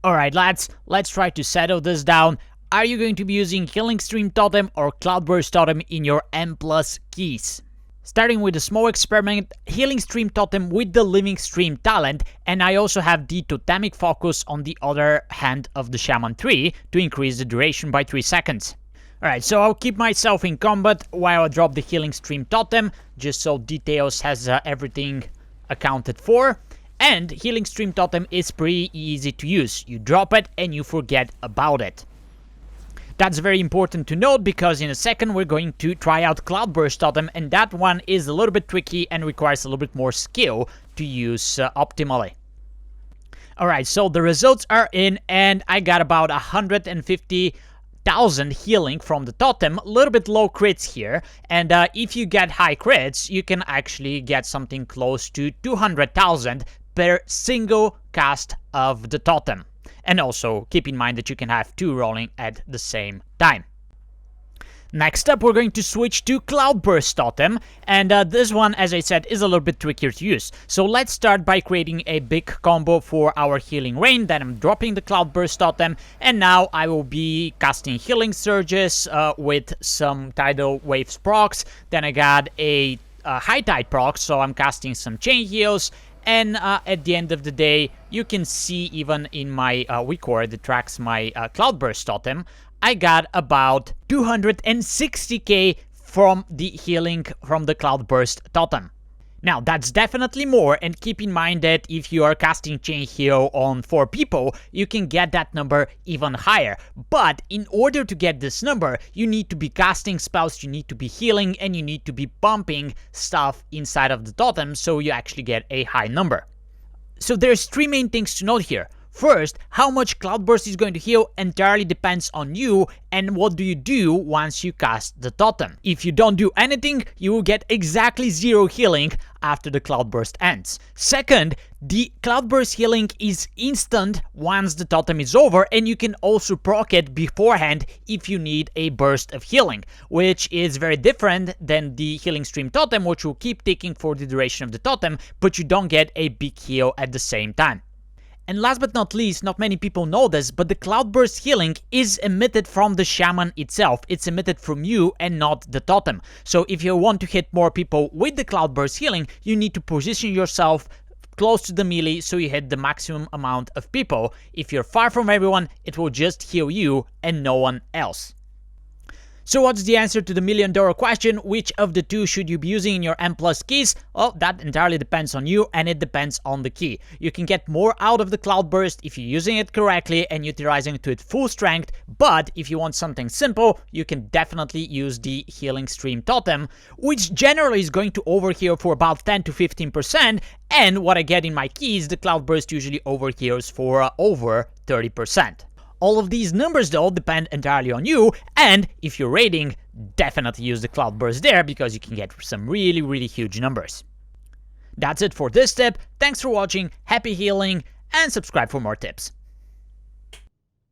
Alright lads, let's try to settle this down. Are you going to be using Healing Stream Totem or Cloudburst Totem in your M+ keys? Starting with a small experiment, Healing Stream Totem with the Living Stream talent, and I also have the Totemic Focus on the other hand of the Shaman tree to increase the duration by 3 seconds. Alright, so I'll keep myself in combat while I drop the Healing Stream Totem, just so Details has everything accounted for. And Healing Stream Totem is pretty easy to use. You drop it and you forget about it. That's very important to note because in a second we're going to try out Cloudburst Totem, and that one is a little bit tricky and requires a little bit more skill to use optimally. Alright, so the results are in and I got about 150,000 healing from the totem, a little bit low crits here, and if you get high crits, you can actually get something close to 200,000 per single cast of the totem. And also, keep in mind that you can have 2 rolling at the same time. Next up, we're going to switch to Cloudburst Totem, and this one, as I said, is a little bit trickier to use. So let's start by creating a big combo for our healing rain, then I'm dropping the Cloudburst Totem, and now I will be casting Healing Surges with some Tidal Waves procs. Then I got a High Tide proc, so I'm casting some Chain Heals. And at the end of the day, you can see even in my record that tracks my Cloudburst Totem, I got about 260k from the healing from the Cloudburst Totem. Now, that's definitely more, and keep in mind that if you are casting Chain Heal on 4 people, you can get that number even higher. But in order to get this number, you need to be casting spells, you need to be healing, and you need to be pumping stuff inside of the totem so you actually get a high number. So there's 3 main things to note here. First, how much Cloudburst is going to heal entirely depends on you and what do you do once you cast the totem. If you don't do anything, you will get exactly 0 healing after the Cloudburst ends. Second, the Cloudburst healing is instant once the totem is over, and you can also proc it beforehand if you need a burst of healing, which is very different than the Healing Stream Totem, which will keep ticking for the duration of the totem, but you don't get a big heal at the same time. And last but not least, not many people know this, but the Cloudburst healing is emitted from the Shaman itself. It's emitted from you and not the totem. So if you want to hit more people with the Cloudburst healing, you need to position yourself close to the melee so you hit the maximum amount of people. If you're far from everyone, it will just heal you and no one else. So what's the answer to the $1,000,000 question? Which of the 2 should you be using in your M+ keys? Well, that entirely depends on you, and it depends on the key. You can get more out of the Cloudburst if you're using it correctly and utilizing it to its full strength, but if you want something simple, you can definitely use the Healing Stream Totem, which generally is going to overheal for about 10 to 15%, and what I get in my keys, the Cloudburst usually overheals for over 30%. All of these numbers though depend entirely on you, and if you're raiding, definitely use the Cloudburst there because you can get some really huge numbers. That's it for this tip, thanks for watching, happy healing, and subscribe for more tips.